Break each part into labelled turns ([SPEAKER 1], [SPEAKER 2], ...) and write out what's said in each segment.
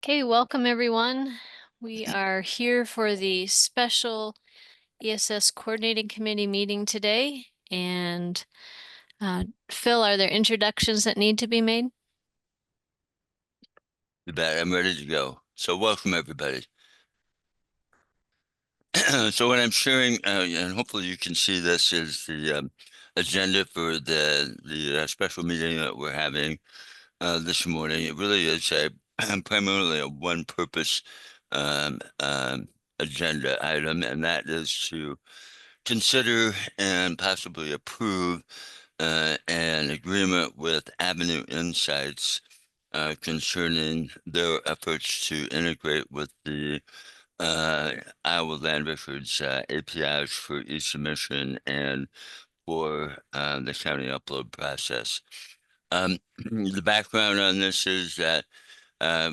[SPEAKER 1] Okay, welcome everyone. We are here for the special ESS Coordinating Committee meeting today. And Phil, are there introductions that need to be made?
[SPEAKER 2] You bet. I'm ready to go. So welcome everybody. So what I'm sharing, and hopefully you can see this, is the agenda for the special meeting that we're having this morning. It really is primarily a one-purpose um, um, agenda item, and that is to consider and possibly approve an agreement with Avenue Insights concerning their efforts to integrate with the Iowa Land Records APIs for e-submission and for the county upload process. The background on this is that uh,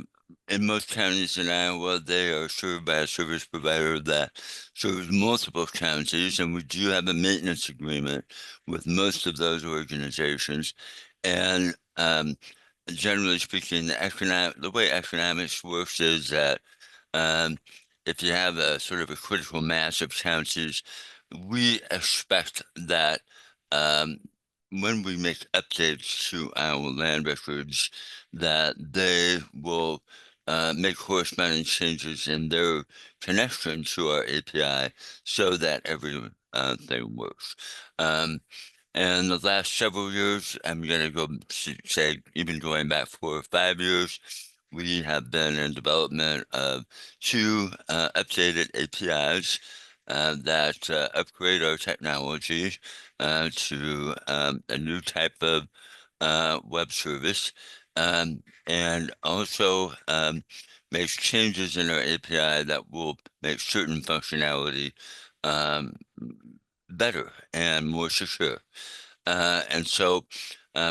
[SPEAKER 2] in most counties in Iowa, they are served by a service provider that serves multiple counties, and we do have a maintenance agreement with most of those organizations. And generally speaking, the way economics works is that um, if you have a sort of a critical mass of counties, we expect that um, when we make updates to our land records, that they will make corresponding changes in their connection to our API so that everything works. And the last several years, I'm going to go say even going back 4 or 5 years, we have been in development of two updated APIs that upgrade our technology to a new type of web service, and also makes changes in our API that will make certain functionality um, better and more secure. And so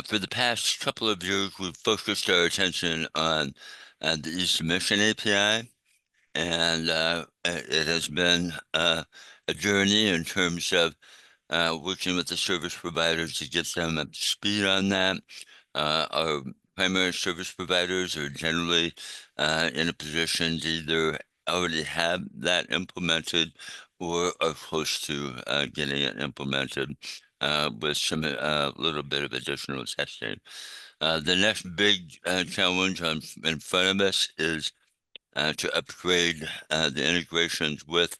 [SPEAKER 2] for the past couple of years, we've focused our attention on the e-submission API, and it has been a journey in terms of working with the service providers to get them up to speed on that. Our primary service providers are generally in a position to either already have that implemented or are close to getting it implemented with some little bit of additional testing. The next big challenge in front of us is to upgrade the integrations with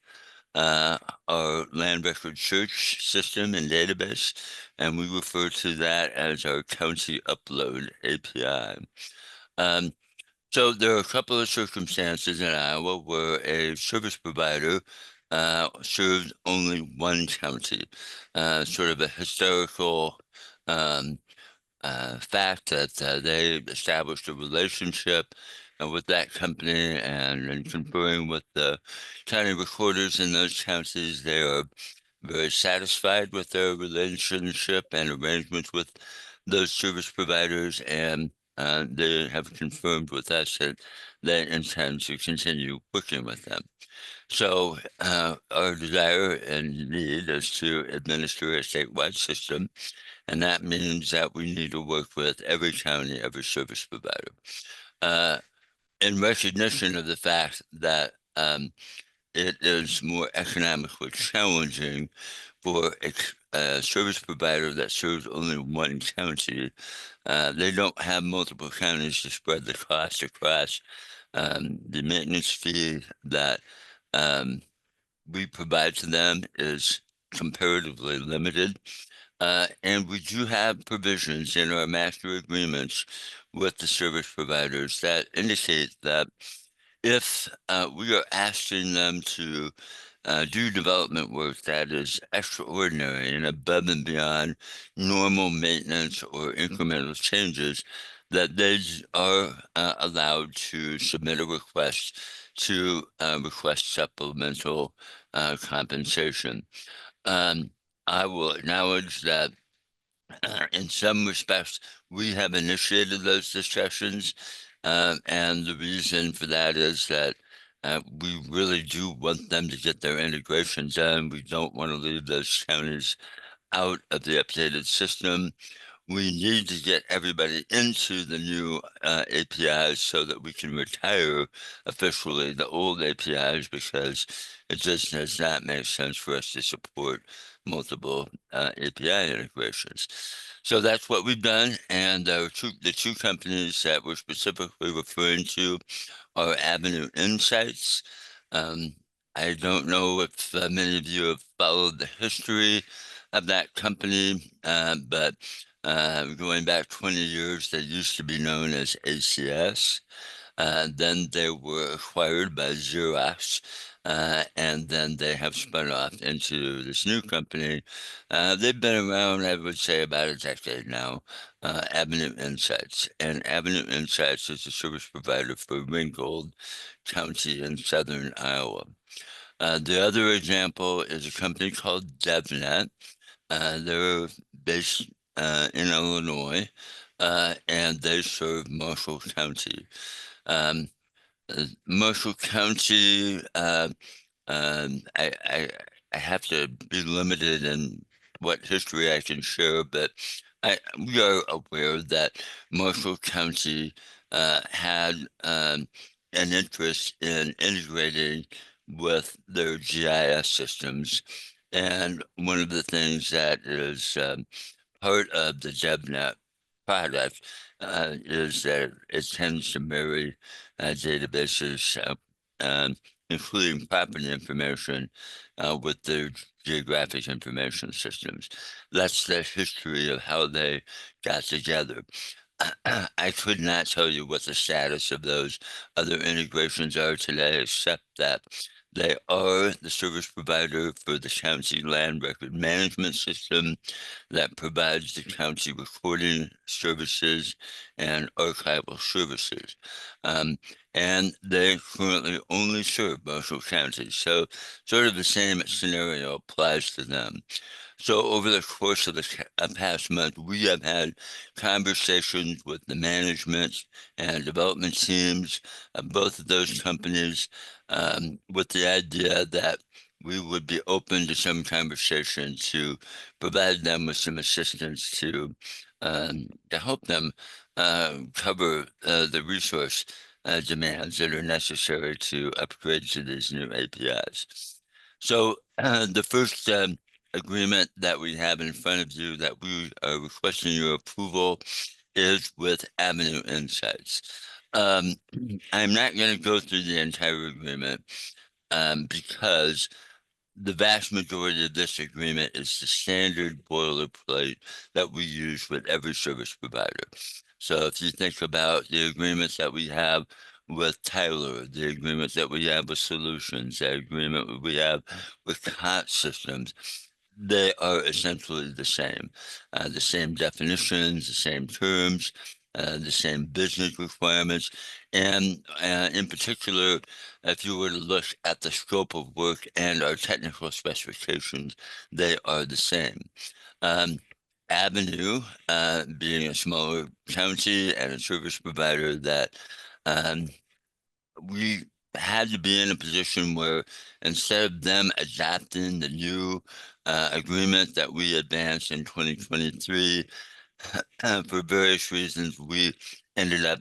[SPEAKER 2] uh, our land record search system and database, and we refer to that as our county upload API. Um, so there are a couple of circumstances in Iowa where a service provider serves only one county, sort of a historical um, fact that they established a relationship with that company, and in conferring with the county recorders in those counties, they are very satisfied with their relationship and arrangements with those service providers, and they have confirmed with us that they intend to continue working with them. So our desire and need is to administer a statewide system, and that means that we need to work with every county, every service provider. Uh, in recognition of the fact that it is more economically challenging for a service provider that serves only one county. They don't have multiple counties to spread the cost across. The maintenance fee that um, we provide to them is comparatively limited. And we do have provisions in our master agreements with the service providers that indicate that if we are asking them to do development work that is extraordinary and above and beyond normal maintenance or incremental changes, that they are allowed to submit a request to request supplemental compensation. Um, I will acknowledge that in some respects, we have initiated those discussions, and the reason for that is that we really do want them to get their integration done. We don't want to leave those counties out of the updated system. we need to get everybody into the new APIs so that we can retire officially the old APIs because it just does not make sense for us to support multiple API integrations. So that's what we've done, and the two companies that we're specifically referring to are Avenue Insights. Um, I don't know if many of you have followed the history of that company, but going back 20 years, they used to be known as ACS. Then they were acquired by Xerox, and then they have spun off into this new company. They've been around, I would say, about a decade now, Avenue Insights. And Avenue Insights is a service provider for Ringgold County in southern Iowa. The other example is a company called DevNet. They're based in Illinois, and they serve Marshall County. Um, Marshall County, um, I, I I have to be limited in what history I can share, but we are aware that Marshall County had an interest in integrating with their GIS systems, and one of the things that is part of the DevNet product is that it tends to marry databases, um, including property information, with their geographic information systems. That's the history of how they got together. I could not tell you what the status of those other integrations are today, except that they are the service provider for the county land record management system that provides the county recording services and archival services. Um, and they currently only serve Marshall County. So sort of the same scenario applies to them. So over the course of the past month, we have had conversations with the management and development teams of both of those companies, with the idea that we would be open to some conversation to provide them with some assistance to help them cover the resource demands that are necessary to upgrade to these new APIs. So the first agreement that we have in front of you that we are requesting your approval is with Avenue Insights. Um, I'm not going to go through the entire agreement because the vast majority of this agreement is the standard boilerplate that we use with every service provider. So if you think about the agreements that we have with Tyler, the agreement that we have with Solutions, the agreement we have with COT Systems, they are essentially the same definitions, the same terms, the same business requirements, and in particular, if you were to look at the scope of work and our technical specifications, they are the same. Um, Avenue, being a smaller county and a service provider that um, we had to be in a position where instead of them adopting the new agreement that we advanced in 2023, for various reasons, we ended up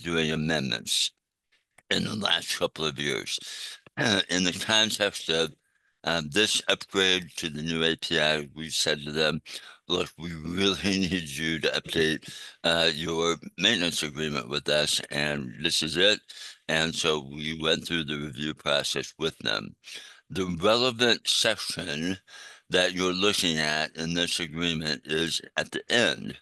[SPEAKER 2] doing amendments in the last couple of years. In the context of this upgrade to the new API, we said to them, look, we really need you to update your maintenance agreement with us, and this is it. And so we went through the review process with them. The relevant section that you're looking at in this agreement is at the end,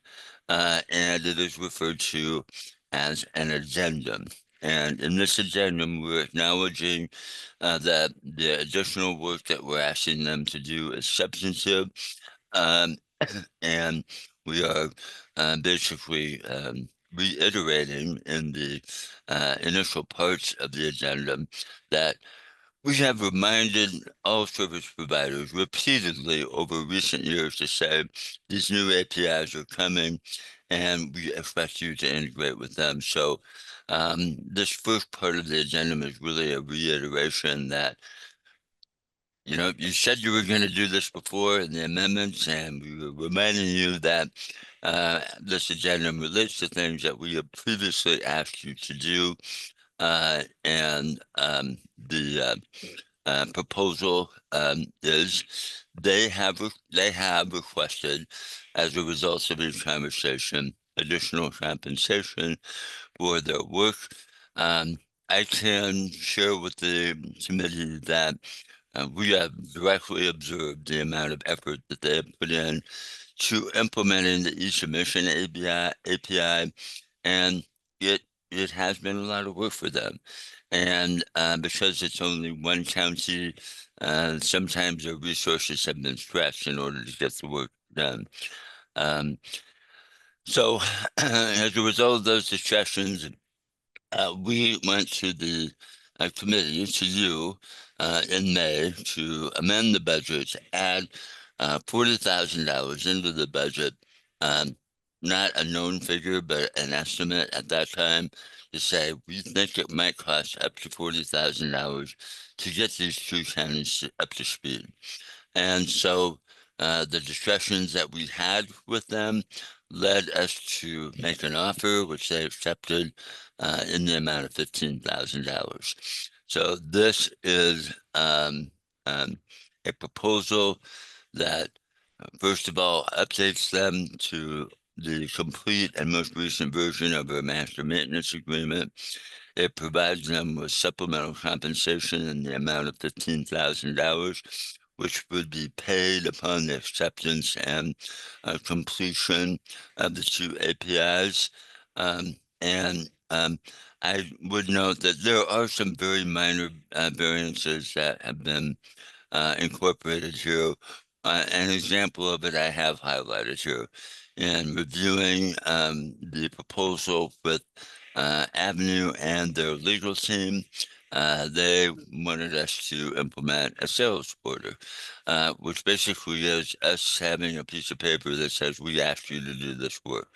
[SPEAKER 2] and it is referred to as an addendum. And in this addendum, we're acknowledging that the additional work that we're asking them to do is substantive, um, and we are basically reiterating in the initial parts of the addendum that we have reminded all service providers repeatedly over recent years to say these new APIs are coming and we expect you to integrate with them. So this first part of the agenda is really a reiteration that you said you were going to do this before in the amendments, and we were reminding you that this agenda relates to things that we have previously asked you to do, and the proposal is they have requested, as a result of this conversation, additional compensation for their work. Um, I can share with the committee that we have directly observed the amount of effort that they have put in to implementing the e-submission API, and it it has been a lot of work for them. And because it's only one county, sometimes their resources have been stretched in order to get the work done. Um, so, as a result of those discussions, we went to the committee, to you, in May to amend the budget to add $40,000 into the budget. Um, Not a known figure, but an estimate at that time to say we think it might cost up to $40,000 to get these two counties up to speed. And so the discussions that we had with them led us to make an offer, which they accepted in the amount of $15,000. So this is a proposal that, first of all, updates them to the complete and most recent version of our master maintenance agreement. It provides them with supplemental compensation in the amount of $15,000, which would be paid upon the acceptance and completion of the two APIs. And I would note that there are some very minor variances that have been incorporated here. An example of it I have highlighted here. In reviewing the proposal with Avenue and their legal team, they wanted us to implement a sales order, which basically is us having a piece of paper that says we asked you to do this work.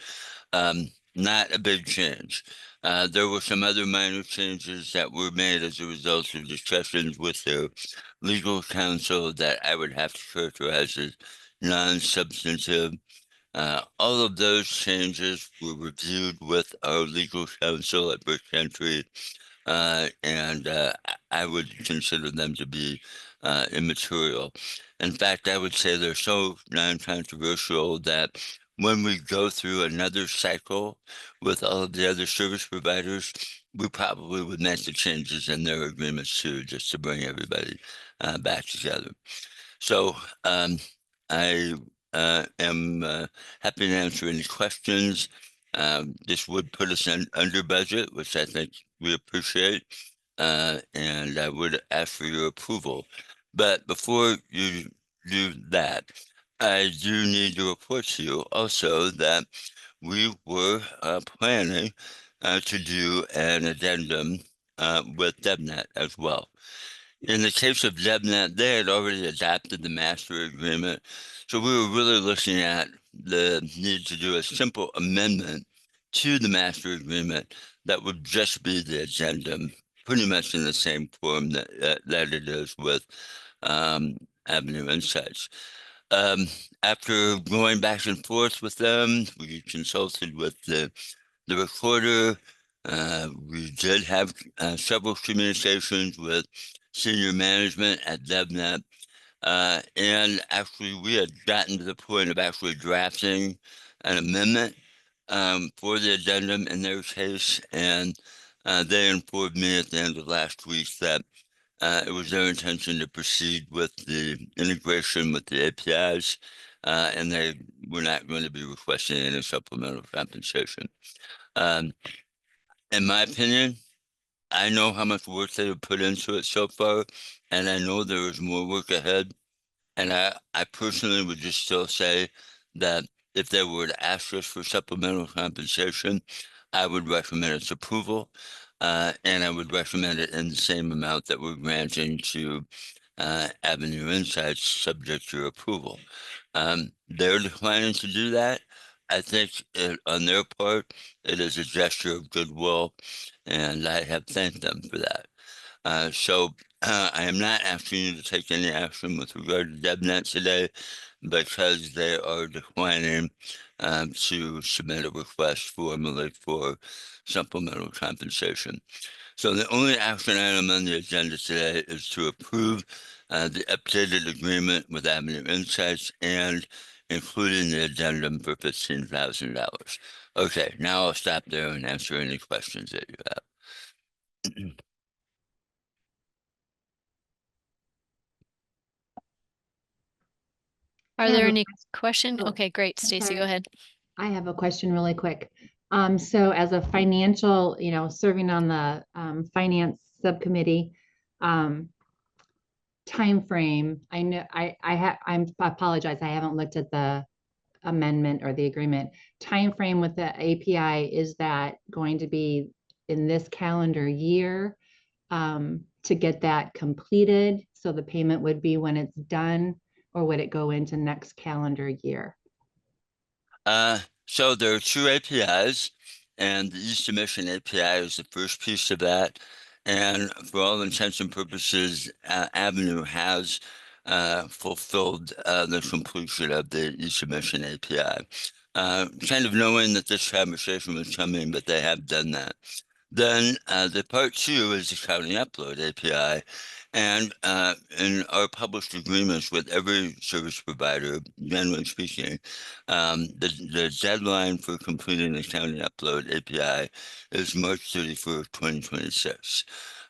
[SPEAKER 2] Not a big change. There were some other minor changes that were made as a result of discussions with their legal counsel that I would have to characterize as non-substantive. All of those changes were reviewed with our legal counsel at Brick Country, and I would consider them to be immaterial. In fact, I would say they're so non-controversial that when we go through another cycle with all of the other service providers, we probably would make the changes in their agreements too, just to bring everybody back together. So I am happy to answer any questions. This would put us under budget, which I think we appreciate, and I would ask for your approval. But before you do that, I do need to report to you also that we were planning to do an addendum with DevNet as well. In the case of DevNet, they had already adopted the master agreement. So we were really looking at the need to do a simple amendment to the master agreement that would just be the addendum, pretty much in the same form that it is with Avenue Insights. Um, After going back and forth with them, we consulted with the recorder. We did have several communications with senior management at DevNet. And actually, we had gotten to the point of actually drafting an amendment for the addendum in their case. And they informed me at the end of last week that it was their intention to proceed with the integration with the APIs, and they were not going to be requesting any supplemental compensation. Um, in my opinion, I know how much work they have put into it so far, and I know there is more work ahead. And I personally would just still say that if they were to ask us for supplemental compensation, I would recommend its approval, and I would recommend it in the same amount that we're granting to Avenue Insights, subject to approval. They're declining to do that. I think on their part, it is a gesture of goodwill, and I have thanked them for that. So I am not asking you to take any action with regard to DevNet today because they are declining to submit a request formally for supplemental compensation. So the only action item on the agenda today is to approve the updated agreement with Avenue Insights and including the addendum for $15,000. Okay, now I'll stop there and answer any questions that you have.
[SPEAKER 1] Are
[SPEAKER 3] I have
[SPEAKER 1] there
[SPEAKER 3] a
[SPEAKER 1] any questions?
[SPEAKER 3] oh,
[SPEAKER 1] Okay, great.
[SPEAKER 3] I'm
[SPEAKER 1] Stacy, go
[SPEAKER 3] sorry.
[SPEAKER 1] ahead.
[SPEAKER 3] I have a question really quick. So as a financial, serving on the finance subcommittee, um, time frame, I know I apologize, I haven't looked at the amendment or the agreement. Time frame with the API, is that going to be in this calendar year to get that completed? So the payment would be when it's done, or would it go into next calendar year?
[SPEAKER 2] So there are two APIs, and the e-submission API is the first piece of that. And for all intents and purposes, Avenue has fulfilled the completion of the e-submission API. Kind of knowing that this conversation was coming, but they have done that. Then the part two is the county upload API. And in our published agreements with every service provider, generally speaking, the deadline for completing the county upload API is March 31st, 2026.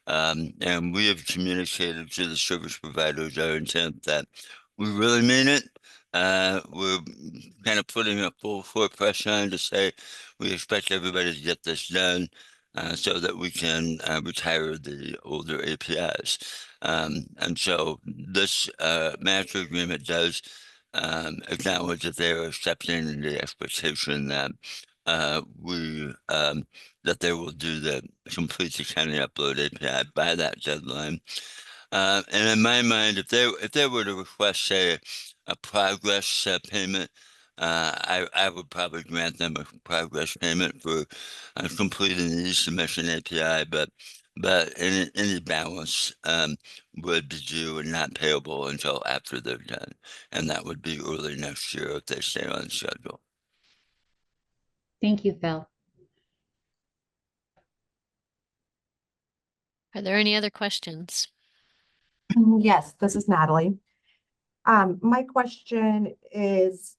[SPEAKER 2] And we have communicated to the service providers our intent that we really mean it. We're kind of putting a full court press on to say we expect everybody to get this done so that we can retire the older APIs. And so this master agreement does acknowledge that they are accepting the expectation that we that they will do the complete the county upload API by that deadline. And in my mind, if they were to request, say, a progress payment, I would probably grant them a progress payment for completing the submission API, but any balance would be due and not payable until after they're done, and that would be early next year if they stay on schedule.
[SPEAKER 3] Thank you, Phil.
[SPEAKER 1] Are there any other questions?
[SPEAKER 4] Yes, this is Natalie. My question is,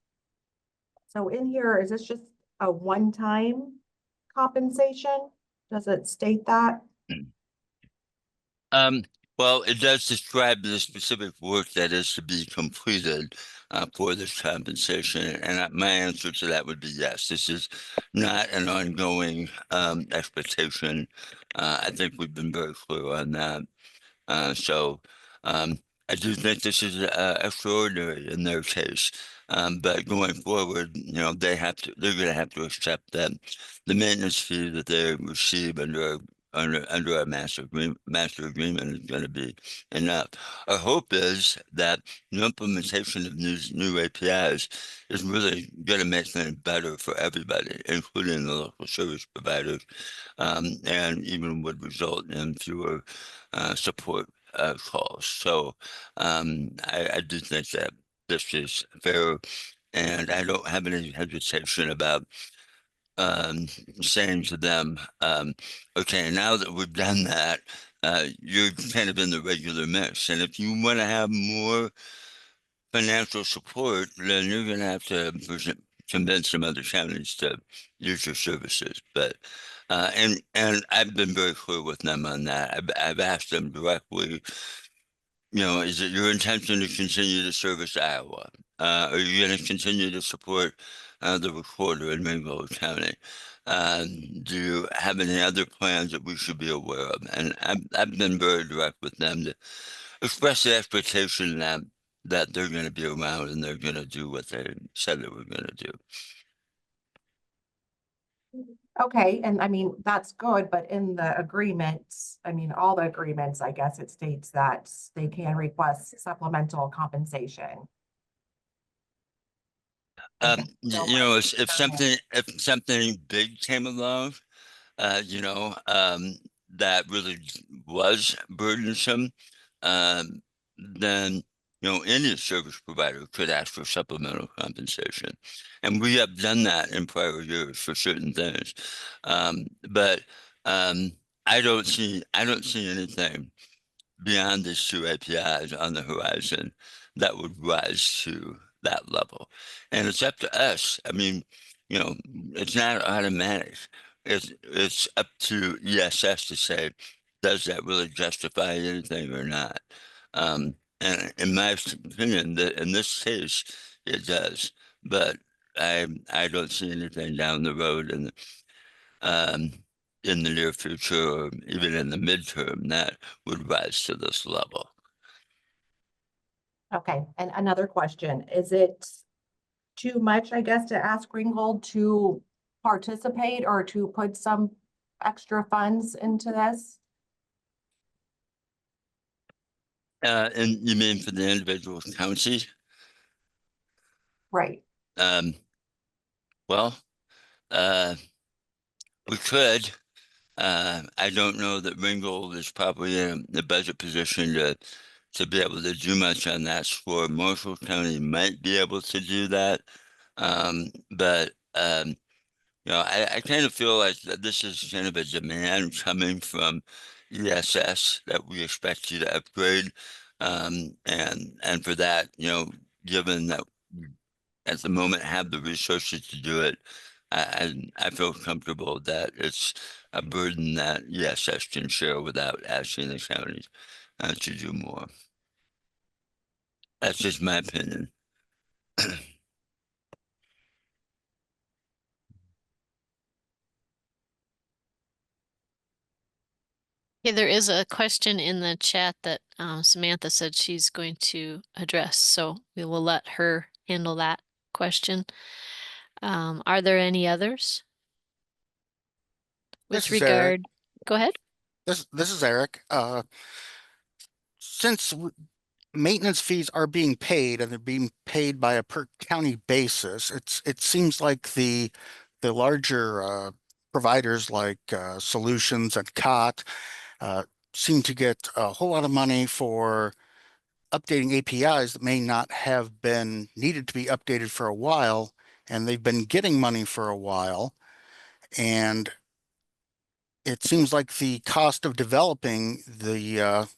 [SPEAKER 4] so in here, is this just a one-time compensation? Does it state that?
[SPEAKER 2] Um, well, it does describe the specific work that is to be completed for this compensation, and my answer to that would be yes. This is not an ongoing expectation. I think we've been very clear on that. So I do think this is extraordinary in their case. But going forward, they're going to have to accept that the maintenance fee that they receive under our master agreement is going to be enough. Our hope is that the implementation of these new APIs is really going to make things better for everybody, including the local service providers, and even would result in fewer support calls. So I do think that this is fair, and I don't have any hesitation about um, saying to them, okay, now that we've done that, you're kind of in the regular mix. And if you want to have more financial support, then you're going to have to convince some other counties to use your services. But and I've been very clear with them on that. I've asked them directly, is it your intention to continue to service Iowa? Are you going to continue to support the recorder in Ringgold County? Do you have any other plans that we should be aware of? And I've been very direct with them to express the expectation that they're going to be around and they're going to do what they said they were going to do.
[SPEAKER 4] Okay, and I mean, that's good, but in the agreements, I mean, all the agreements, I guess it states that they can request supplemental compensation. Is that still like
[SPEAKER 2] If something big came along, uh, you know, um, that really was burdensome, then any service provider could ask for supplemental compensation, and we have done that in prior years for certain things. But I don't see anything beyond these two APIs on the horizon that would rise to that level. And it's up to us. I mean, it's not automatic. It's up to ESS to say, does that really justify anything or not? And in my opinion, that in this case, it does. But I don't see anything down the road um, in the near future or even in the midterm that would rise to this level.
[SPEAKER 4] Okay, and another question, is it too much, I guess, to ask Ringgold to participate or to put some extra funds into this?
[SPEAKER 2] And you mean for the individual counties?
[SPEAKER 4] Right.
[SPEAKER 2] Um, well, we could. I don't know that Ringgold is probably in the budget position to be able to do much on that score. Marshall County might be able to do that. But I kind of feel like that this is kind of a demand coming from ESS that we expect you to upgrade. And for that, given that we at the moment have the resources to do it, I feel comfortable that it's a burden that ESS can share without asking the counties to do more. That's just my opinion.
[SPEAKER 1] Okay, there is a question in the chat that Samantha said she's going to address, so we will let her handle that question. Are there any others?
[SPEAKER 5] This
[SPEAKER 1] With
[SPEAKER 5] is Eric.
[SPEAKER 1] regard, go ahead.
[SPEAKER 5] This is Eric. Since maintenance fees are being paid and they're being paid by a per county basis, it seems like the larger providers like Solutions and COT seem to get a whole lot of money for updating APIs that may not have been needed to be updated for a while, and they've been getting money for a while. And it seems like the cost of developing the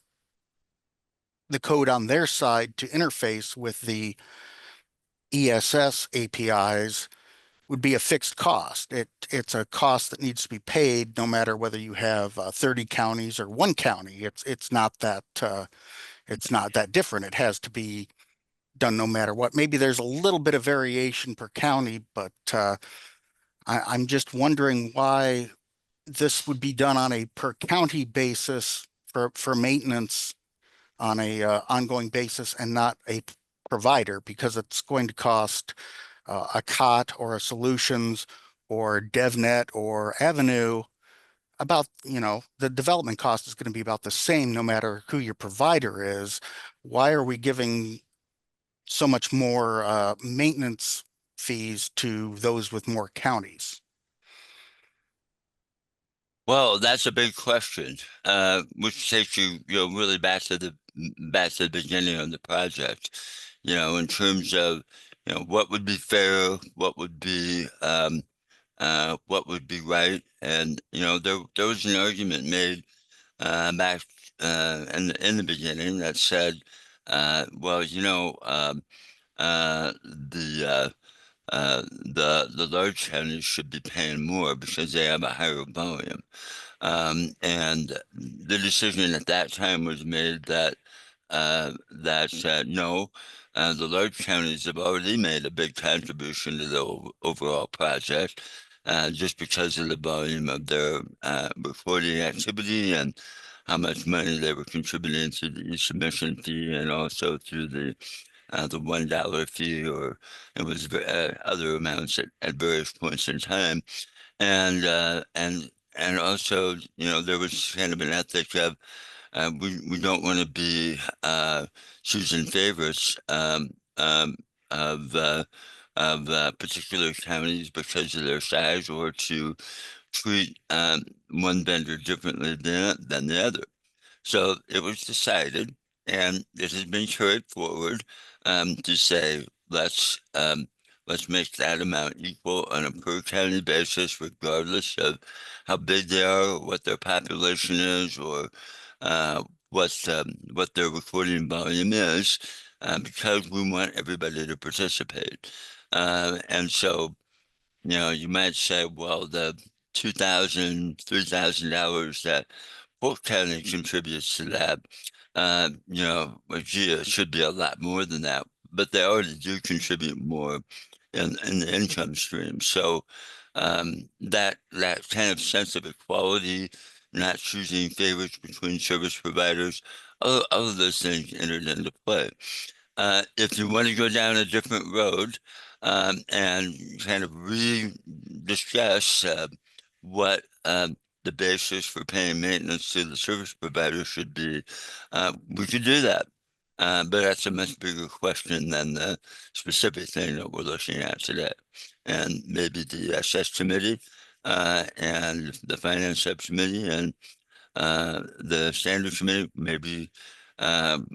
[SPEAKER 5] code on their side to interface with the ESS APIs would be a fixed cost. It's a cost that needs to be paid no matter whether you have 30 counties or one county. It's not that different. It has to be done no matter what. Maybe there's a little bit of variation per county, but I'm just wondering why this would be done on a per county basis for maintenance on a ongoing basis and not a provider, because it's going to cost a COT or a Solutions or DevNet or Avenue about, the development cost is going to be about the same no matter who your provider is. Why are we giving so much more maintenance fees to those with more counties?
[SPEAKER 2] Well, that's a big question, which takes you, really back to the beginning of the project. In terms of, what would be fair, what would be right, and there was an argument made back in the beginning that said, well, the large counties should be paying more because they have a higher volume. And the decision at that time was made that no, the large counties have already made a big contribution to the overall project, just because of the volume of their reporting activity and how much money they were contributing to the e-submission fee and also to the $1 fee, or it was other amounts at various points in time. And also, there was kind of an ethic of we don't want to be choosing favorites of particular counties because of their size, or to treat one vendor differently than the other. So it was decided And it has been carried forward to say let's make that amount equal on a per county basis, regardless of how big they are, what their population is, or uh, what their recording volume is, because we want everybody to participate. And so, you might say, well, the 2,000, $3,000 that Polk County contributes to that, well, gee, it should be a lot more than that, but they already do contribute more in the income stream. So that kind of sense of equality, not choosing favorites between service providers, all of those things entered into play. If you want to go down a different road and kind of re-discuss what the basis for paying maintenance to the service provider should be, we could do that. But that's a much bigger question than the specific thing that we're looking at today. And maybe the ESS committee and the finance subcommittee and the standards committee, um,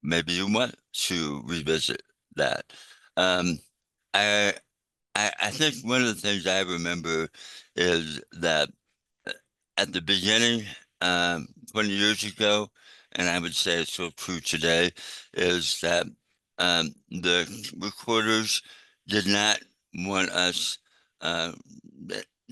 [SPEAKER 2] maybe you want to revisit that. Um, I I think one of the things I remember is that uh, at the beginning, 20 years ago, and I would say it's still true today, is that the recorders did not want us uh,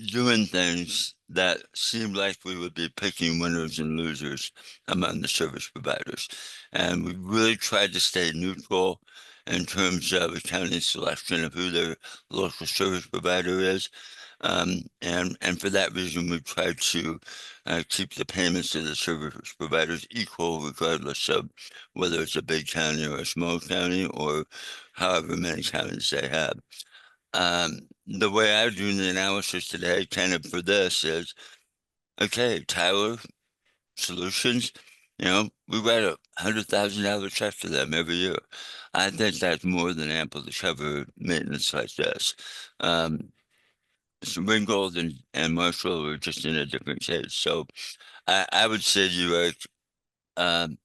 [SPEAKER 2] doing things that seemed like we would be picking winners and losers among the service providers. And we really tried to stay neutral in terms of accounting selection of who their local service provider is. And for that reason, we try to keep the payments to the service providers equal, regardless of whether it's a big county or a small county or however many counties they have. The way I do the analysis today, kind of for this, is okay, Tyler Solutions, we write $100,000 check to them every year. I think that's more than ample to cover maintenance like this. Ringgold and Marshall are just in a different case. So I would say to you, Eric, um,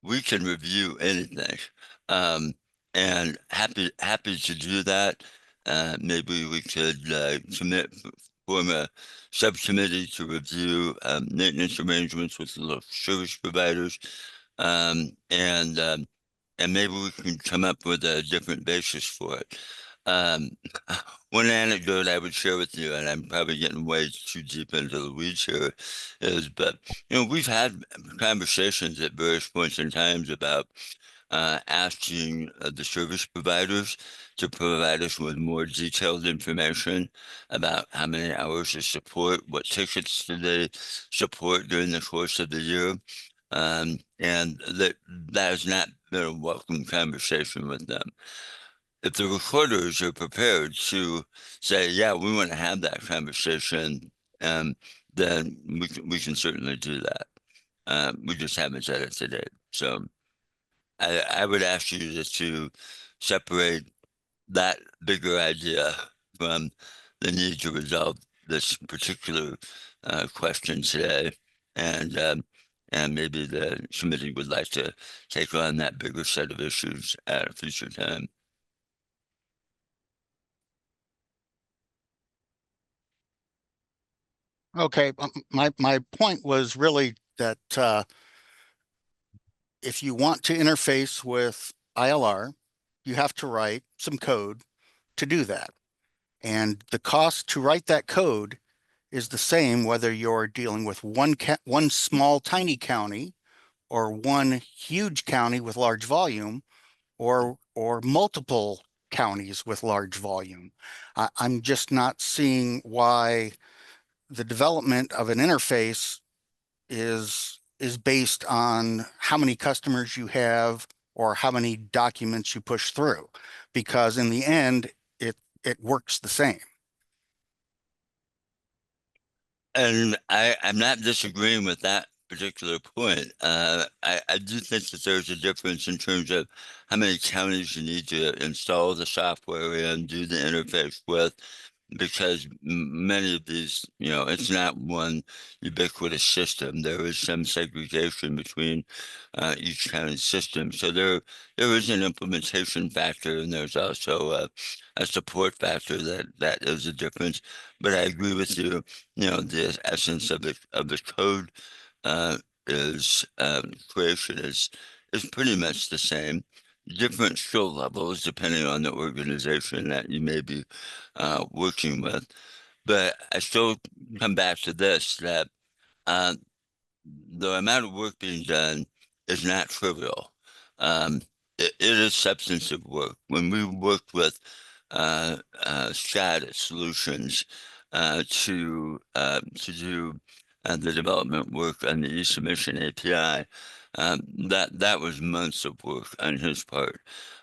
[SPEAKER 2] we can review anything. Um, and happy to do that. Maybe we could form a subcommittee to review maintenance arrangements with the local service providers. And maybe we can come up with a different basis for it. Um, one anecdote I would share with you, and I'm probably getting way too deep into the weeds here, is, but we've had conversations at various points in times about asking the service providers to provide us with more detailed information about how many hours of support, what tickets do they support during the course of the year. And that has not been a welcome conversation with them. If the recorders are prepared to say, yeah, we want to have that conversation, then we can certainly do that. We just haven't said it today. So I would ask you to separate that bigger idea from the need to resolve this particular question today. And and maybe the committee would like to take on that bigger set of issues at a future time.
[SPEAKER 5] Okay, my point was really that if you want to interface with ILR, you have to write some code to do that. And the cost to write that code is the same whether you're dealing with one small tiny county or one huge county with large volume or multiple counties with large volume. I'm just not seeing why the development of an interface is based on how many customers you have or how many documents you push through, because in the end, it works the same.
[SPEAKER 2] And I'm not disagreeing with that particular point. I do think that there's a difference in terms of how many counties you need to install the software and do the interface with. because many of these, it's not one ubiquitous system. There is some segregation between each county system. So there is an implementation factor, and there's also a support factor that is a difference. But I agree with you. The essence of the code uh, is creation is pretty much the same. Different skill levels depending on the organization that you may be working with. But I still come back to this that uh, the amount of work being done is not trivial. Um, it is substantive work. When we worked with SCADA solutions to do the development work on the e-submission API, that was months of work on his part.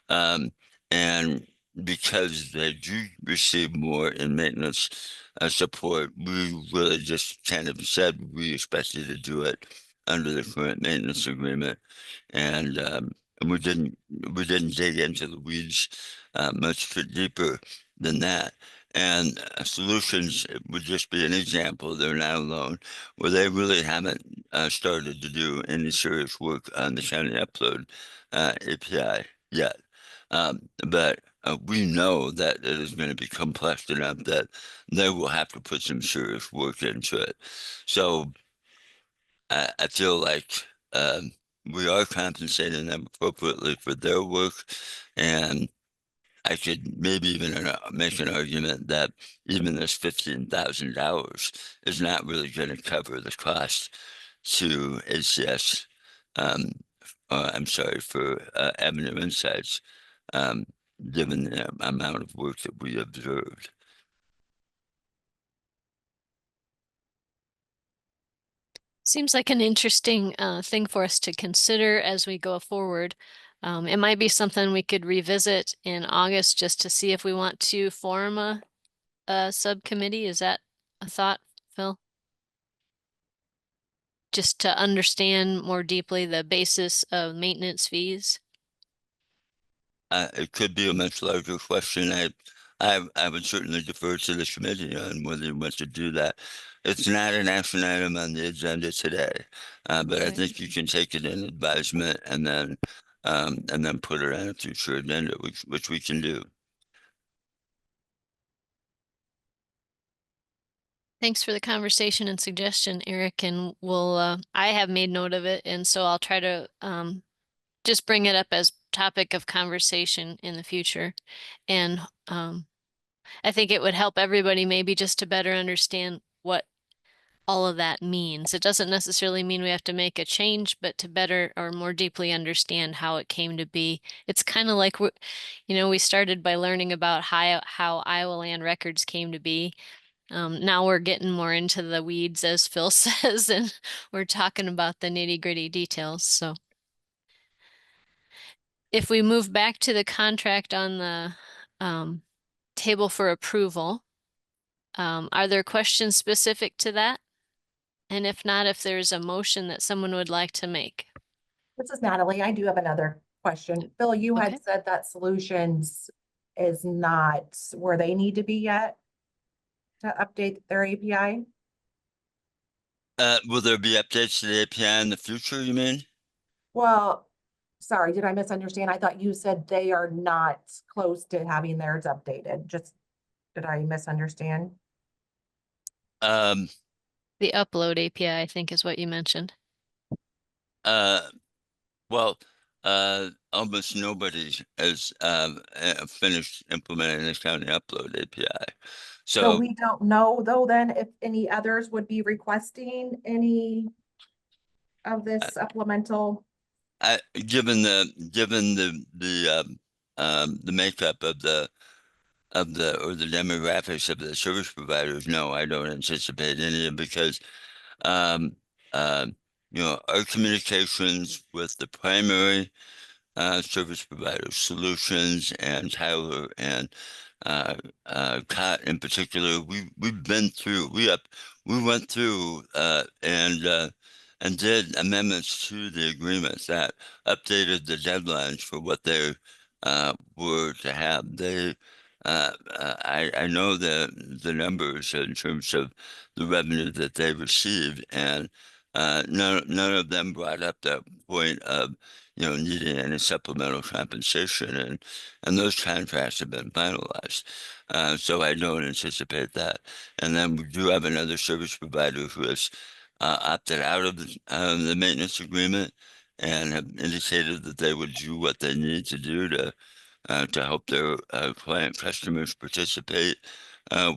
[SPEAKER 2] And because they do receive more in maintenance support, we really just kind of said we expected to do it under the current maintenance agreement, and we didn't dig into the weeds much deeper than that. And solutions would just be an example. They're not alone, where they really haven't started to do any serious work on the county upload API yet. But we know that it is going to be complex enough that they will have to put some serious work into it. So I feel like we are compensating them appropriately for their work, and I could maybe even make an argument that even this $15,000 is not really going to cover the cost to ACS. Um, I'm sorry for Avenue Insights, um, given the amount of work that we observed.
[SPEAKER 1] Seems like an interesting thing for us to consider as we go forward. It might be something we could revisit in August just to see if we want to form a subcommittee. Is that a thought, Phil? Just to understand more deeply the basis of maintenance fees.
[SPEAKER 2] It could be a much larger question. I would certainly defer to the committee on whether you want to do that. It's not an action item on the agenda today, but I
[SPEAKER 1] Okay.
[SPEAKER 2] think you can take it in advisement and then put it on a future agenda, which we can do.
[SPEAKER 1] Thanks for the conversation and suggestion, Eric, and I have made note of it, and so I'll try to just bring it up as topic of conversation in the future. And I think it would help everybody maybe just to better understand what all of that means. It doesn't necessarily mean we have to make a change, but to better or more deeply understand how it came to be. It's kind of like we started by learning about how Iowa land records came to be. Now we're getting more into the weeds, as Phil says, and we're talking about the nitty-gritty details. So if we move back to the contract on the table for approval, are there questions specific to that? And if not, if there's a motion that someone would like to make.
[SPEAKER 4] This is Natalie. I do have another question. Phil, you
[SPEAKER 1] Okay.
[SPEAKER 4] had said that solutions is not where they need to be yet to update their API.
[SPEAKER 2] Will there be updates to the API in the future, you mean?
[SPEAKER 4] Well, sorry, did I misunderstand? I thought you said they are not close to having theirs updated. Did I misunderstand?
[SPEAKER 2] Um,
[SPEAKER 1] The upload API, I think is what you mentioned.
[SPEAKER 2] uh, well, almost nobody has finished implementing the county upload API.
[SPEAKER 4] So
[SPEAKER 2] So
[SPEAKER 4] we don't know though then if any others would be requesting any of this supplemental.
[SPEAKER 2] given the makeup of the demographics of the service providers, no, I don't anticipate any because um, uh, our communications with the primary service provider solutions and Tyler and Cot in particular, we've been through we went through and did amendments to the agreements that updated the deadlines for what they were to have. I know the numbers in terms of the revenue that they received, and none of them brought up that point of needing any supplemental compensation, and those contracts have been finalized. So I don't anticipate that. And then we do have another service provider who has opted out of the maintenance agreement and have indicated that they would do what they need to do to help their client customers participate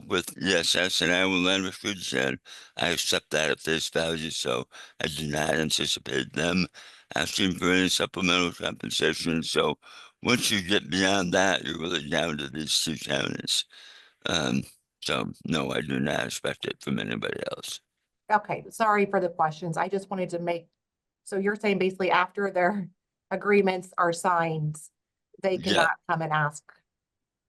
[SPEAKER 2] with ESS and Iowa Land Records, and I accept that at face value, so I do not anticipate them asking for any supplemental compensation. So once you get beyond that, you're really down to these two counties. Um, so no, I do not expect it from anybody else.
[SPEAKER 4] Okay, sorry for the questions. I just wanted to make, so you're saying basically after their agreements are signed, they
[SPEAKER 2] Yeah.
[SPEAKER 4] cannot come and ask?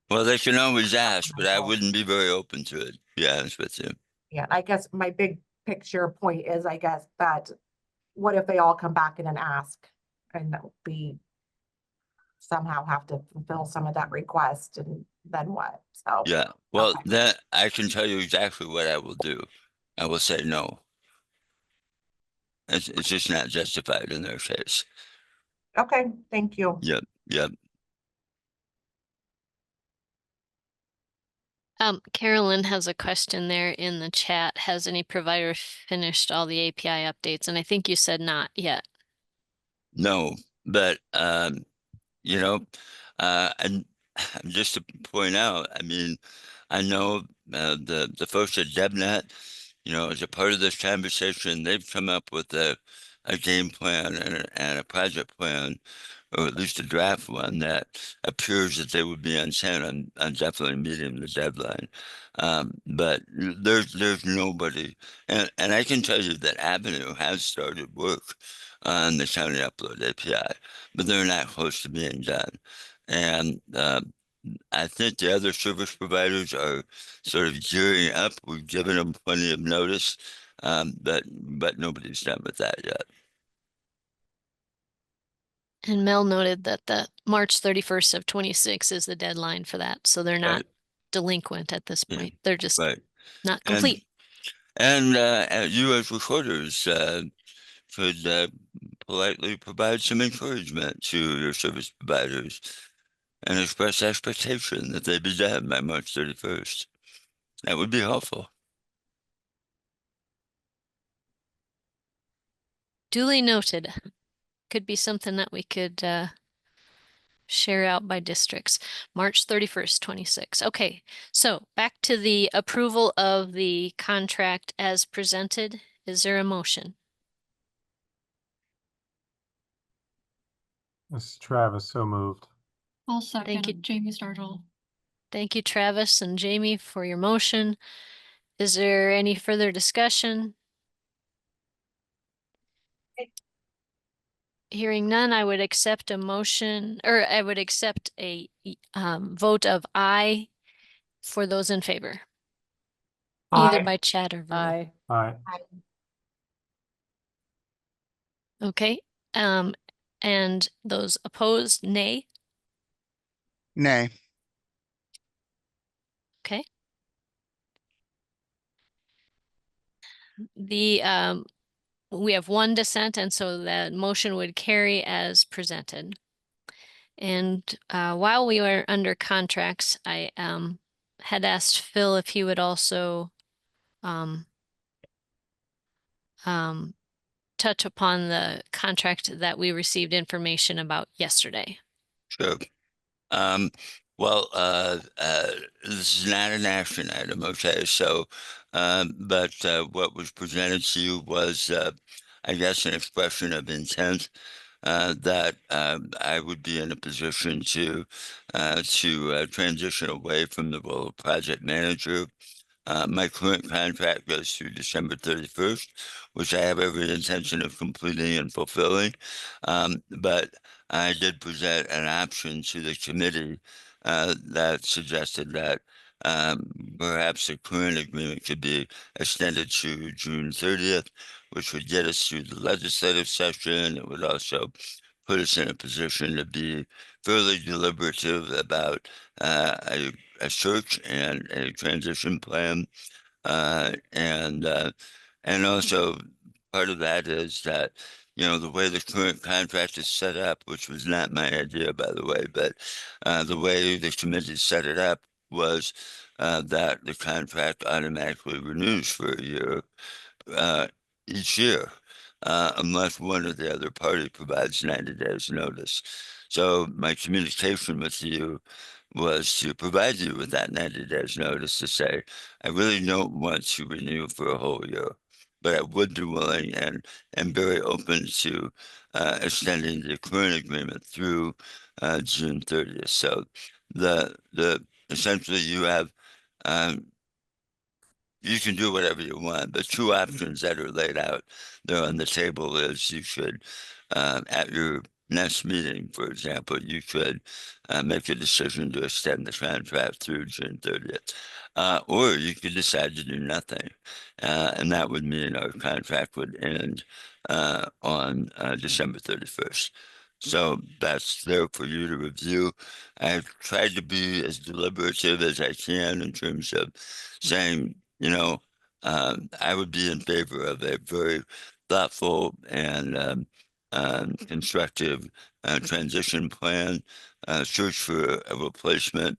[SPEAKER 2] Well, they can always ask, but I wouldn't be very open to it, to be honest with you.
[SPEAKER 4] Yeah, I guess my big picture point is, I guess, that what if they all come back in and ask and we somehow have to fulfill some of that request, and then what? So,
[SPEAKER 2] Yeah, well,
[SPEAKER 4] okay.
[SPEAKER 2] then I can tell you exactly what I will do. I will say no. It's just not justified in their case.
[SPEAKER 4] Okay, thank you.
[SPEAKER 2] Yep, yep.
[SPEAKER 1] Carolyn has a question there in the chat. Has any provider finished all the API updates? And I think you said not yet.
[SPEAKER 2] No, but you know, and just to point out, I mean, I know the folks at DevNet, as a part of this conversation, they've come up with a game plan and a project plan, or at least a draft one that appears that they would be intent on definitely meeting the deadline. But there's nobody, and I can tell you that Avenue has started work on the county upload API, but they're not close to being done. And I think the other service providers are sort of gearing up. We've given them plenty of notice, but nobody's done with that yet.
[SPEAKER 1] And Mel noted that the March 31st of 26 is the deadline for that. So they're not
[SPEAKER 2] Right.
[SPEAKER 1] delinquent at this
[SPEAKER 2] Yeah,
[SPEAKER 1] point. They're just
[SPEAKER 2] right.
[SPEAKER 1] not
[SPEAKER 2] And
[SPEAKER 1] complete.
[SPEAKER 2] you as recorders should politely provide some encouragement to your service providers and express expectation that they be done by March 31st. That would be helpful.
[SPEAKER 1] Duly noted. Could be something that we could share out by districts. March 31st, 26. Okay, so back to the approval of the contract as presented. Is there a motion?
[SPEAKER 6] This is Travis, so moved.
[SPEAKER 7] I'll
[SPEAKER 1] Thank you.
[SPEAKER 7] second Jamie Stargell.
[SPEAKER 1] Thank you, Travis and Jamie, for your motion. Is there any further discussion? Hearing none, I would accept a motion, or I would accept a vote of aye for those in favor. Either by chat or verbal.
[SPEAKER 6] Aye.
[SPEAKER 1] Okay, and those opposed, nay.
[SPEAKER 5] Nay.
[SPEAKER 1] Okay. The we have one dissent, and so that motion would carry as presented. And while we were under contracts, I had asked Phil if he would also touch upon the contract that we received information about yesterday.
[SPEAKER 2] Sure. Well, this is not an action item, okay? So, but what was presented to you was, I guess, an expression of intent that I would be in a position to transition away from the role of project manager. My current contract goes through December 31st, which I have every intention of completing and fulfilling. But I did present an option to the committee that suggested that perhaps the current agreement could be extended to June 30th, which would get us through the legislative session. It would also put us in a position to be fairly deliberative about a search and a transition plan. And also part of that is that, you know, the way the current contract is set up, which was not my idea, by the way, but the way the committee set it up was that the contract automatically renews for a year each year, unless one or the other party provides 90 days notice. So my communication with you was to provide you with that 90 days notice to say, I really don't want to renew for a whole year, but I would be willing and very open to extending the current agreement through June 30th. So the essentially you have you can do whatever you want, but two options that are laid out there on the table is you should, at your next meeting, for example, you could make a decision to extend the contract through June 30th. Or you could decide to do nothing. And that would mean our contract would end on December 31st. So that's there for you to review. I've tried to be as deliberative as I can in terms of saying, you know, I would be in favor of a very thoughtful and constructive transition plan, search for a replacement,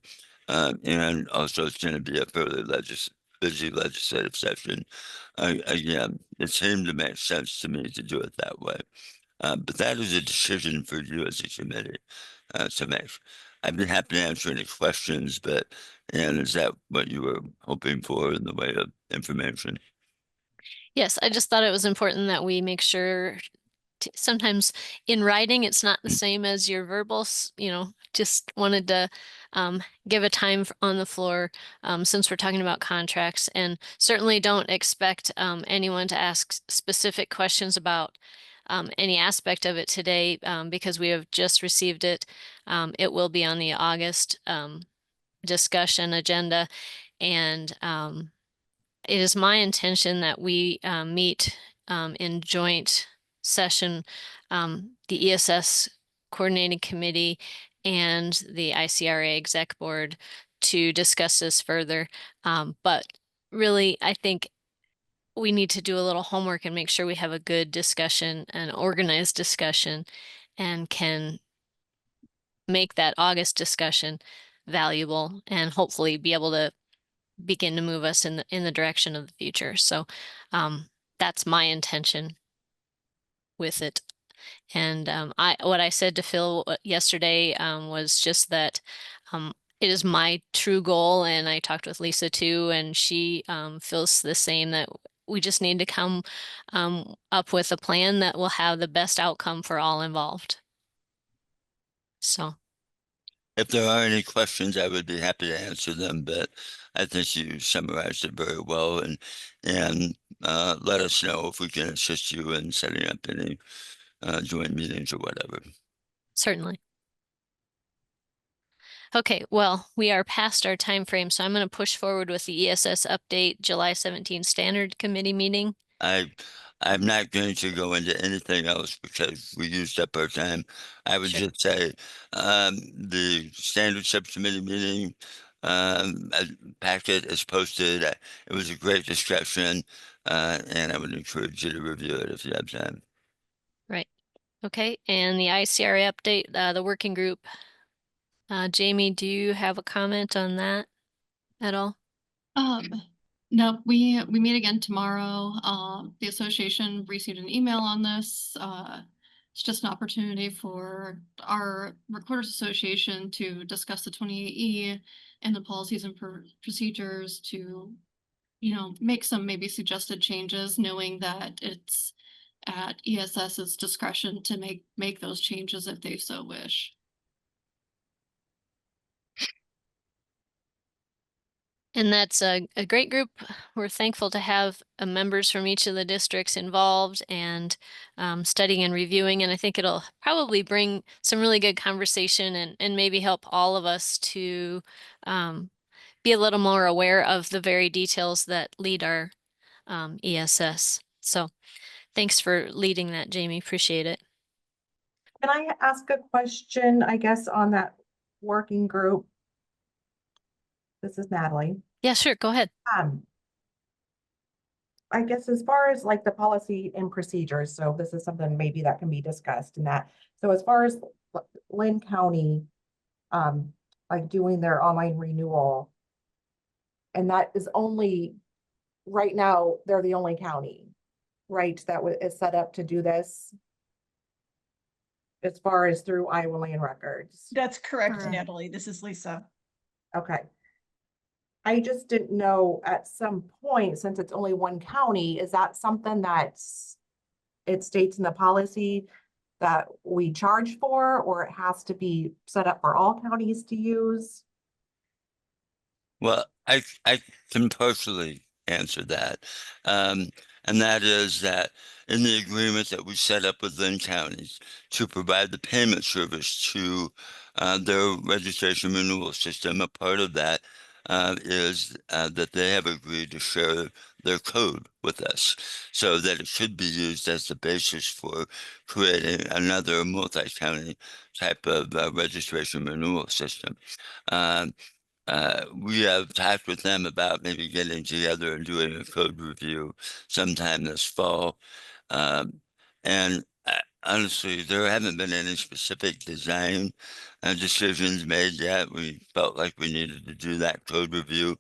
[SPEAKER 2] and also it's going to be a fairly busy legislative session. Again, it seemed to make sense to me to do it that way. But that is a decision for you as a committee to make. I'd be happy to answer any questions, but and is that what you were hoping for in the way of information?
[SPEAKER 1] Yes, I just thought it was important that we make sure sometimes in writing, it's not the same as your verbal, just wanted to give a time on the floor since we're talking about contracts, and certainly don't expect anyone to ask specific questions about any aspect of it today because we have just received it. It will be on the August discussion agenda, and it is my intention that we meet in joint session, the ESS Coordinating Committee and the ICRA Exec Board to discuss this further. But really, I think we need to do a little homework and make sure we have a good discussion, an organized discussion, and can make that August discussion valuable and hopefully be able to begin to move us in the direction of the future. So that's my intention with it. And what I said to Phil yesterday was just that it is my true goal, and I talked with Lisa too, and she feels the same, that we just need to come up with a plan that will have the best outcome for all involved. So.
[SPEAKER 2] If there are any questions, I would be happy to answer them, but I think you summarized it very well, and let us know if we can assist you in setting up any joint meetings or whatever.
[SPEAKER 1] Certainly. Okay, well, we are past our time frame, so I'm going to push forward with the ESS update July 17 standard committee meeting.
[SPEAKER 2] I'm not going to go into anything else because we used up our time. I would
[SPEAKER 1] Sure.
[SPEAKER 2] just say the standard subcommittee meeting packet is posted. It was a great discussion, and I would encourage you to review it if you have time.
[SPEAKER 1] Right. Okay, and the ICRA update, the working group. Jamie, do you have a comment on that at all?
[SPEAKER 7] No, we meet again tomorrow. The association received an email on this. It's just an opportunity for our Recorders Association to discuss the 28E and the policies and procedures to, make some maybe suggested changes, knowing that it's at ESS's discretion to make those changes if they so wish.
[SPEAKER 1] And that's a great group. We're thankful to have members from each of the districts involved and studying and reviewing. And I think it'll probably bring some really good conversation and maybe help all of us to be a little more aware of the very details that lead our ESS. So thanks for leading that, Jamie. Appreciate it.
[SPEAKER 4] Can I ask a question, I guess, on that working group? This is Natalie.
[SPEAKER 1] Yeah, sure, go ahead.
[SPEAKER 4] Um, I guess as far as like the policy and procedures, so this is something maybe that can be discussed in that. So as far as Lynn County, um, like doing their online renewal, and that is only, right now, they're the only county, right, that is set up to do this as far as through Iowa Land Records.
[SPEAKER 8] That's correct,
[SPEAKER 7] Correct.
[SPEAKER 8] Natalie. This is Lisa.
[SPEAKER 4] Okay. I just didn't know at some point, since it's only one county, is that something that's, it states in the policy that we charge for, or it has to be set up for all counties to use?
[SPEAKER 2] Well, I can partially answer that. And that is that in the agreement that we set up with Lynn counties to provide the payment service to their registration renewal system, a part of that is that they have agreed to share their code with us so that it should be used as the basis for creating another multi-county type of registration renewal system. Um, we have talked with them about maybe getting together and doing a code review sometime this fall. Um, and honestly, there haven't been any specific design decisions made yet. We felt like we needed to do that code review,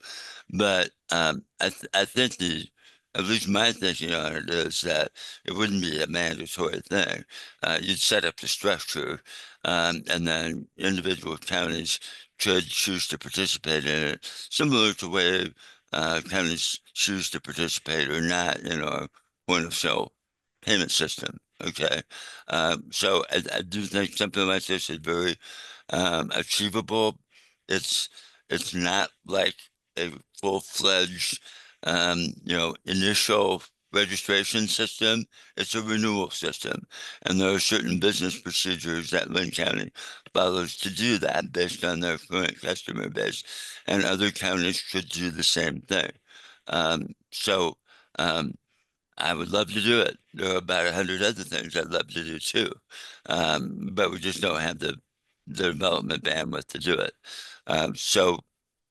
[SPEAKER 2] but I think at least my thinking on it is that it wouldn't be a mandatory thing. You'd set up the structure, and then individual counties could choose to participate in it, similar to way counties choose to participate or not in our point of sale payment system. Okay. So I do think something like this is very achievable. It's it's not like a full-fledged initial registration system. It's a renewal system. And there are certain business procedures that Lynn County follows to do that based on their current customer base. And other counties should do the same thing. So I would love to do it. There are about 100 other things I'd love to do too. But we just don't have the development bandwidth to do it. So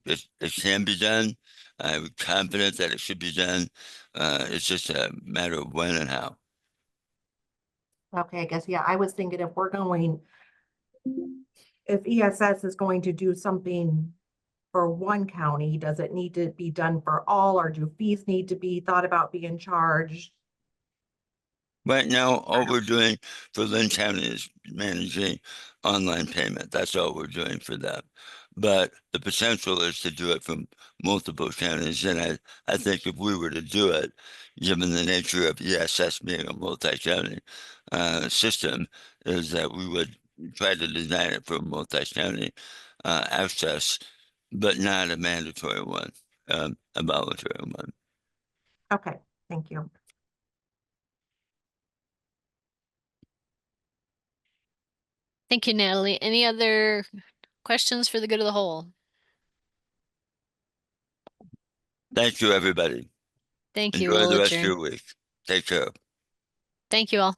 [SPEAKER 2] it can be done. I'm confident that it should be done. It's just a matter of when and how.
[SPEAKER 4] Okay, I guess, yeah, I was thinking if we're going, if ESS is going to do something for one county, does it need to be done for all, or do fees need to be thought about being charged?
[SPEAKER 2] Right now, all we're doing for Lynn County is managing online payment. That's all we're doing for them. But the potential is to do it from multiple counties. And I think if we were to do it, given the nature of ESS being a multi-county system, is that we would try to design it for a multi-county access, but not a mandatory one, a voluntary one.
[SPEAKER 4] Okay, thank you.
[SPEAKER 1] Thank you, Natalie. Any other questions for the good of the whole?
[SPEAKER 2] Thank you, everybody.
[SPEAKER 1] Thank you.
[SPEAKER 2] Enjoy
[SPEAKER 1] We'll
[SPEAKER 2] the rest of
[SPEAKER 1] adjourn.
[SPEAKER 2] your week. Take care.
[SPEAKER 1] Thank you all.